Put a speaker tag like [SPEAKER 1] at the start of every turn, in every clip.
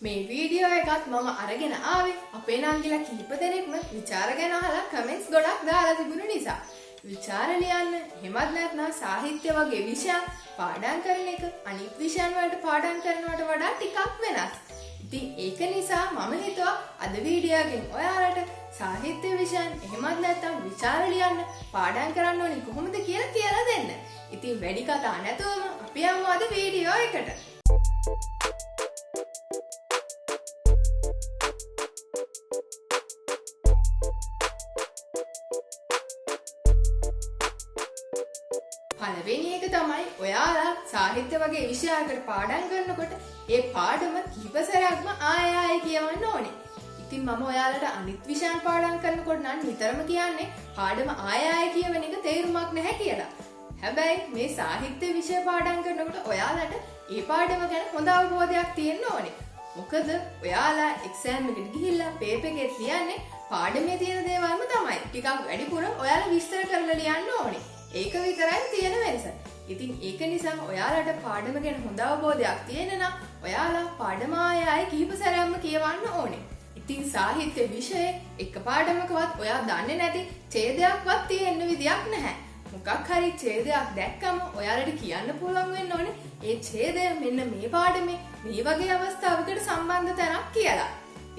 [SPEAKER 1] මේ වීඩියෝ එකත් මම අරගෙන ආවේ අපේ නංගිලා කිහිප දෙනෙක්ම විචාර ගැන අහලා කමෙන්ට්ස් ගොඩක් දාලා තිබුණු නිසා. විචාර ලියන්න එහෙමත් නැත්නම් සාහිත්‍ය වගේ විෂයන් පාඩම් කරන එක අනිත් විෂයන් වලට පාඩම් කරනවට වඩා ටිකක් වෙනස්. ඉතින් ඒක නිසා මම හිතුවා අද වීඩියෝ එකෙන් ඔයාලට සාහිත්‍ය විෂයන් එහෙමත් නැත්නම් විචාර ලියන්න පාඩම් කරන්න ඕනි කොහොමද කියලා දෙන්න. ඉතින් වැඩි කතා නැතුවම අපි යමු අද වීඩියෝ එකට. පළවෙනි එක තමයි ඔයාලා සාහිත්‍ය වගේ විෂයයකට පාඩම් කරනකොට ඒ පාඩම කිහිප සැරයක්ම ආයෙ කියවන්න ඕනේ. ඉතින් මම ඔයාලට අනිත් විෂයන් පාඩම් කරනකොට නම් නිතරම කියන්නේ පාඩම ආයෙ කියවන එක තේරුමක් නැහැ කියලා. හැබැයි මේ සාහිත්‍ය විෂය පාඩම් කරනකොට ඔයාලට ඒ පාඩම ගැන හොඳ අවබෝධයක් තියෙන්න ඕනේ. මොකද ඔයාලා එක්සෑම් එකට ගිහිල්ලා පේපර් එකේ ලියන්නේ පාඩමේ තියෙන දේවල්ම තමයි. ටිකක් වැඩිපුර ඔයාලා විස්තර කරලා ලියන්න ඕනේ. ඒක විතරයි තියෙන වෙනස. ඉතින් ඒක නිසා ඔයාලට පාඩම ගැන හොඳ අවබෝධයක් තියෙන නම් ඔයාලා පාඩම ආයෙ කිහිප සැරයක්ම කියවන්න ඕනේ. ඉතින් සාහිත්‍ය විෂයේ එක පාඩමකවත් ඔයා දන්නේ නැති ඡේදයක්වත් තියෙන්න විදියක් නැහැ. මොකක් හරි ඡේදයක් දැක්කම ඔයාලට කියන්න පුළුවන් වෙන්න ඕනේ ඒ ඡේදය මෙන්න මේ පාඩමේ මේ වගේ අවස්ථාවකට සම්බන්ධ තැනක් කියලා.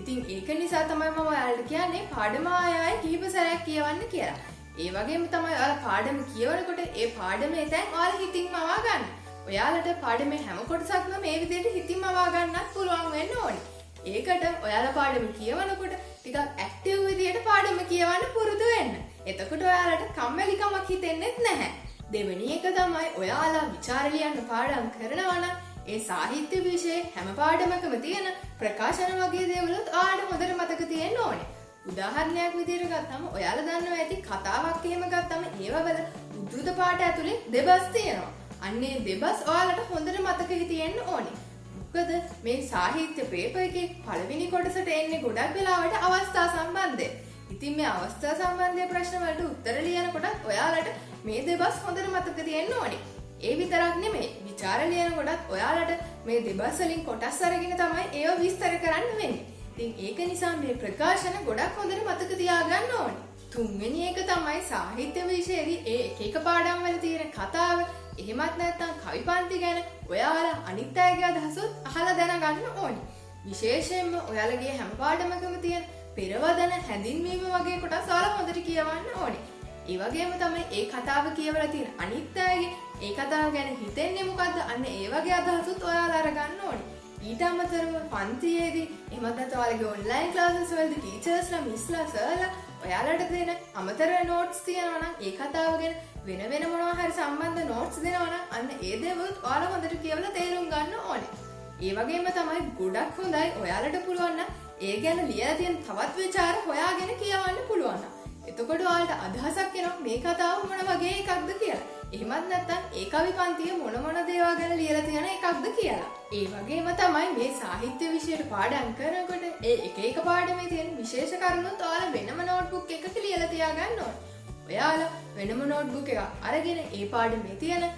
[SPEAKER 1] ඉතින් ඒක නිසා තමයි මම ඔයාලට කියන්නේ පාඩම ආයෙ කිහිප සැරයක් කියවන්න කියලා. ඒ වගේම තමයි ඔයාලා පාඩම කියවනකොට ඒ පාඩමේ තැන් ඔයාලා හිතින් මවා ගන්න. ඔයාලට පාඩමේ හැම කොටසක්ම මේ විදිහට හිතින් මවා ගන්නත් පුළුවන් වෙන්න ඕනේ. ඒකට ඔයාලා පාඩම කියවනකොට ටිකක් ඇක්ටිව් විදිහට පාඩම කියවන්න පුරුදු වෙන්න. එතකොට ඔයාලට කම්මැලිකමක් හිතෙන්නේ නැහැ. දෙවෙනි එක තමයි ඔයාලා විචාර ලියන්න පාඩම් කරනවා නම් ඒ සාහිත්‍ය විෂයේ හැම පාඩමකම තියෙන ප්‍රකාශන වගේ දේවලුත් ඔයාලට හොඳට මතක තියෙන්න ඕනේ. උදාහරණයක් විදිහට ගත්තම ඔයාලා දන්නවා ඇති කතාවක් එහෙම ගත්තම ඒවවල උද්දෘත පාඨ ඇතුලේ දෙබස් තියෙනවා. අන්නේ දෙබස් ඔයාලට හොඳට මතක හිටින්න ඕනේ. මොකද මේ සාහිත්‍ය පේපර් එකේ පළවෙනි කොටසට එන්නේ ගොඩක් වෙලාවට අවස්ථා සම්බන්ධය. ඉතින් මේ අවස්ථා සම්බන්ධය ප්‍රශ්න වලට උත්තර ලියනකොට ඔයාලට මේ දෙබස් හොඳට මතක තියෙන්න ඕනේ. ඒ විතරක් නෙමෙයි විචාර ලියනකොටත් ඔයාලට මේ දෙබස් වලින් කොටස් අරගෙන තමයි ඒව විස්තර කරන්න වෙන්නේ. ඉතින් ඒක නිසා මේ ප්‍රකාශන ගොඩක් හොඳට මතක තියාගන්න ඕනේ. තුන්වෙනි එක තමයි සාහිත්‍ය විෂයේදී ඒ එක පාඩම් වල තියෙන කතාව එහෙමත් නැත්නම් කවි පන්ති ගැන ඔයාලා අනිත් අයගේ අදහසත් අහලා දැනගන්න ඕනේ. විශේෂයෙන්ම ඔයාලගේ හැම පාඩමකම තියෙන පෙරවදන හැඳින්වීම වගේ කොටස් ඔයාලා හොඳට කියවන්න ඕනේ. ඒ වගේම තමයි ඒ කතාව කියවලා තියෙන අනිත් අයගේ ඒ කතාව ගැන හිතෙන්නේ මොකද්ද අන්න ඒ වගේ අදහසත් ඔයාලා අරගන්න ඕනේ. ඊට අමතරව පන්තියේදී එහෙමත් නැත්නම් ඔයාලගේ ඔන්ලයින් ක්ලාසස් වලදී ටීචර්ස්ලා මිස්ලා සර්ලා ඔයාලට දෙන අමතර නෝට්ස් තියෙනවා නම් ඒ කතාව ගැන වෙන මොනවා හරි සම්බන්ධ නෝට්ස් දෙනවා නම් අන්න ඒ දේවල් ඔයාලා හොඳට කියවලා තේරුම් ගන්න ඕනේ. ඒ වගේම තමයි ගොඩක් හොඳයි ඔයාලට පුළුවන් නම් ඒ ගැන ලියලා තියෙන තවත් විචාර හොයාගෙන කියවන්න පුළුවන්. එතකොට ඔයාලට අදහසක් එනවා මේ කතාව මොන වගේ එකක්ද කියලා. එහෙමත් නැත්නම් ඒ කවි පන්තියේ මොන දේවල් ගැන ලියලා තියෙන එකක්ද කියලා. ඒ වගේම තමයි මේ සාහිත්‍ය විෂයට පාඩම් කරනකොට ඒ එක පාඩමේ තියෙන විශේෂ කරුණුත් ඔයාලා වෙනම නෝට්බුක් එකක ලියලා තියාගන්න ඕනේ. ඔයාලා වෙනම නෝට්බුක් එකක් අරගෙන ඒ පාඩමේ තියෙන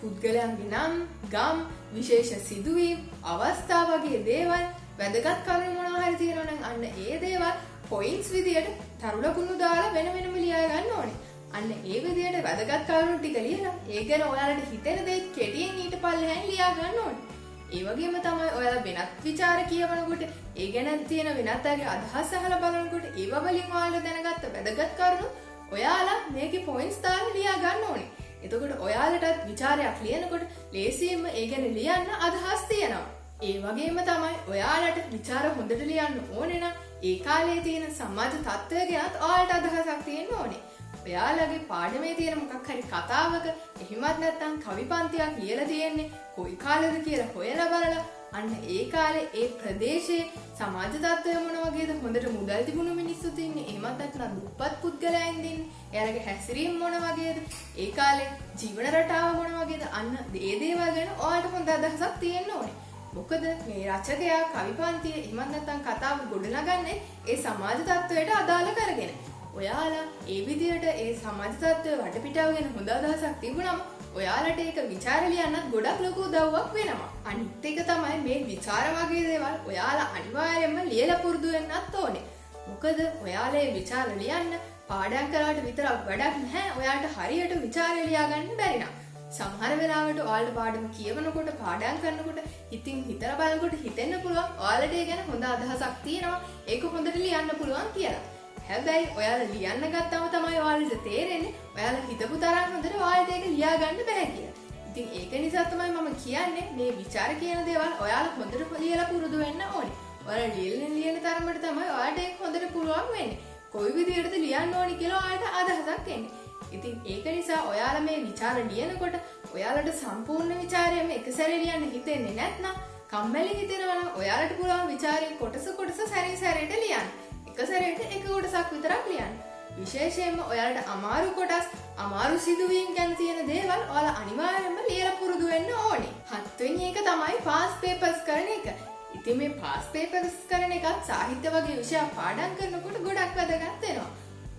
[SPEAKER 1] පුද්ගලයන්ගේ නම්, ගම්, විශේෂ සිදුවීම්, අවස්ථා වගේ දේවල් වැදගත් කරුණු මොනවා හරි තියෙනවා නම් අන්න ඒ දේවල් පොයින්ට්ස් විදියට තරු ලකුණු දාලා වෙනම ලියා ගන්න ඕනේ. අන්න ඒ විදියට වැදගත් කරුණු ටික ලියලා ඒ ගැන ඔයාලට හිතෙන දේ කෙටියෙන් ඊට පල්ලෙහාන් ලියා ගන්න ඕනේ. ඒ වගේම තමයි ඔයාලා වෙනත් විචාර කියවනකොට ඒ ගැන තියෙන වෙනත් අයගේ අදහස් අහලා බලනකොට ඒව වලින් ඔයාලා දැනගත්ත වැදගත් කරුණු ඔයාලා මේකේ පොයින්ට්ස් දාලා ලියා ගන්න ඕනේ. එතකොට ඔයාලටත් විචාරයක් ලියනකොට ලේසියෙන්ම ඒ ගැන ලියන්න අදහස් තියෙනවා. ඒ වගේම තමයි ඔයාලට විචාර හොඳට ලියන්න ඕනේ නම් ඒ කාලේ තියෙන සමාජ තත්ත්වය ගැනත් ඔයාලට අදහසක් තියෙන්න ඕනේ. ඔයාලගේ පාඩමේ තියෙන මොකක් හරි කතාවක එහෙමත් නැත්නම් කවි පන්තියක් ලියලා තියෙන්නේ කොයි කාලෙද කියලා හොයලා බලලා අන්න ඒ කාලේ ඒ ප්‍රදේශයේ සමාජ තත්ත්වය මොන වගේද හොඳට මුදල් තිබුණු මිනිස්සුත් ඉන්නේ එහෙමත් නැත්නම් දුප්පත් පුද්ගලයන් ඉන්නේ එයාලගේ හැසිරීම මොන වගේද ඒ කාලේ ජීවන රටාව මොන වගේද අන්න ඒ දේවල් ගැන ඔයාලට හොඳ අදහසක් තියෙන්න ඕනේ. මොකද මේ රචකයා කවි පන්තිය එහෙමත් නැත්නම් කතාව ගොඩනගන්නේ ඒ සමාජ තත්ත්වයට අදාළ කරගෙන. ඔයාලා ඒ විදියට ඒ සමාජ තත්ත්වය වටපිටාව ගැන හොඳ අදහසක් තිබුණම ඔයාලට ඒක විචාර ලියන්නත් ගොඩක් ලොකු උදව්වක් වෙනවා. අනිත් එක තමයි මේ විචාර වගේ දේවල් ඔයාලා අනිවාර්යයෙන්ම ලියලා පුරුදු වෙන්නත් ඕනේ. මොකද ඔයාලා මේ විචාර ලියන්න පාඩම් කරාට විතරක් වැඩක් නැහැ. ඔයාලට හරියට විචාරය ලියාගන්න බැරි නම් සමහර වෙලාවට ඔයාලට පාඩම කියවනකොට පාඩම් කරනකොට ඉතින් හිතලා බලනකොට හිතෙන්න පුළුවන් ඔයාලට ඒ ගැන හොඳ අදහසක් තියෙනවා. ඒක හොඳට ලියන්න පුළුවන් කියලා. හැබැයි ඔයාලා ලියන්න ගත්තම තමයි ඔයාලට තේරෙන්නේ ඔයාලා හිතපු තරම් හොඳට ඔයාලට ඒක ලියා ගන්න බෑ කියලා. ඉතින් ඒක නිසා තමයි මම කියන්නේ මේ විචාර කියන දේවල් ඔයාලා හොඳට ලියලා පුරුදු වෙන්න ඕනේ. ඔයාලා ලියන තරමට තමයි ඔයාලට ඒක හොඳට පුළුවන් වෙන්නේ. කොයි විදිහටද ලියන්න ඕනි කියලා ඔයාලට අදහසක් එන්නේ. ඉතින් ඒක නිසා ඔයාලා මේ විචාර ලියනකොට ඔයාලට සම්පූර්ණ විචාරයම එක සැරේ ලියන්න හිතෙන්නේ නැත්නම් කම්මැලි හිතෙනවා නම් ඔයාලට පුළුවන් විචාරයේ කොටස සැරින් සැරේට ලියන්න. එක සැරේට එක කොටසක් විතරක් ලියන්න. විශේෂයෙන්ම ඔයාලට අමාරු කොටස්, අමාරු සිදුවීම් ගැන තියෙන දේවල් ඔයාලා අනිවාර්යයෙන්ම ලියලා පුරුදු වෙන්න ඕනේ. 7 වෙනි එක තමයි පාස් පේපර්ස් කරන එක. ඉතින් මේ පාස් පේපර්ස් කරන එකත් සාහිත්‍ය වගේ විෂයක් පාඩම් කරනකොට ගොඩක් වැදගත් වෙනවා.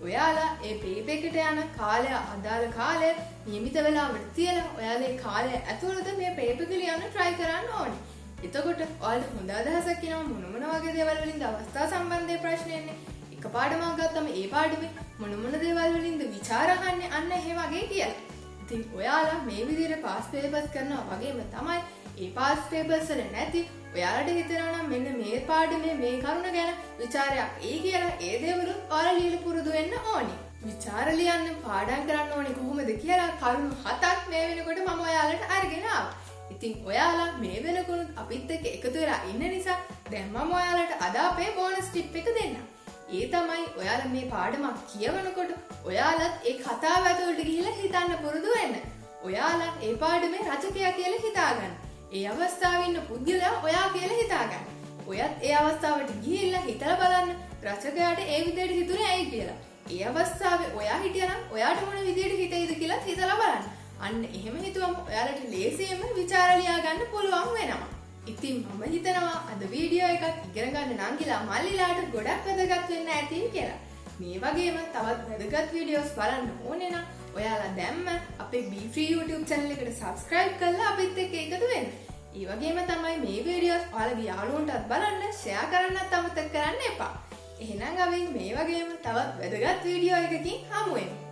[SPEAKER 1] ඔයාලා ඒ පේපර් එකට යන කාලය අදාළ කාලය නියමිත වෙලාවට තියලා ඔයාලා ඒ කාලය ඇතුළත මේ පේපර් එක ලියන්න try කරන්න ඕනේ. එතකොට ඔයාලට හොඳ අදහසක් එනවා මොන වගේ දේවල් වලින්ද අවස්ථා සම්බන්ධයේ ප්‍රශ්න එන්නේ. එක පාඩමක් ගත්තම ඒ පාඩමේ මොන දේවල් වලින්ද විචාර අහන්නේ අන්න එහෙ වගේ කියලා. ඉතින් ඔයාලා මේ විදිහට පාස් පේපර්ස් කරනවා වගේම තමයි ඒ පාස් පේපර්ස් වල නැති ඔයාලට හිතෙනවා නම් මෙන්න මේ පාඩමේ මේ කරුණ ගැන විචාරයක් කියලා ඒ දේවලුත් ඔයාලා ලියලා පුරුදු වෙන්න ඕනේ. විචාර ලියන්න පාඩම් කරන්න ඕනේ කොහොමද කියලා කරුණු 7ක් මේ වෙනකොට මම ඔයාලට අරගෙන ආවා. ඉතින් ඔයාලා මේ වෙනකොට අපිත් එක්ක එකතු වෙලා ඉන්න නිසා දැන් මම ඔයාලට අද අපේ බෝනස් ටිප් එක දෙන්නම්. ඒ තමයි ඔයාලා මේ පාඩමක් කියවනකොට ඔයාලත් ඒ කතාව ඇතුළට ගිහිල්ලා හිතන්න පුරුදු වෙන්න. ඔයාලා ඒ පාඩමේ රචකයා කියලා හිතාගන්න. ඒ අවස්ථාවේ ඉන්න පුද්ගලයා ඔයා කියලා හිතාගන්න. ඔයත් ඒ අවස්ථාවට ගිහිල්ලා හිතලා බලන්න රචකයාට ඒ විදිහට හිතුනේ ඇයි කියලා. ඒ අවස්ථාවේ ඔයා හිටියනම් ඔයාට මොන විදිහට හිතෙයිද කියලා හිතලා බලන්න. අන්න එහෙම හිතුවම ඔයාලට ලේසියෙන්ම විචාර ලියා ගන්න පුළුවන් වෙනවා. ඉතින් මම හිතනවා අද වීඩියෝ එකක් ඉගෙන ගන්න නම් කියලා මල්ලිලාට ගොඩක් වැදගත් වෙන්න ඇති කියලා. මේ වගේම තවත් වැදගත් වීඩියෝස් බලන්න ඕනේ නම් ඔයාලා දැම්ම අපේ Be Free YouTube channel එකට subscribe කරලා අපිත් එක්ක එකතු වෙන්න. ඒ වගේම තමයි මේ වීඩියෝස් ඔයාලගේ යාළුවන්ටත් බලන්න share කරන්නත් අමතක කරන්න එපා. එහෙනම් අපි මේ වගේම තවත් වැදගත් වීඩියෝ එකකින් හමු වෙමු.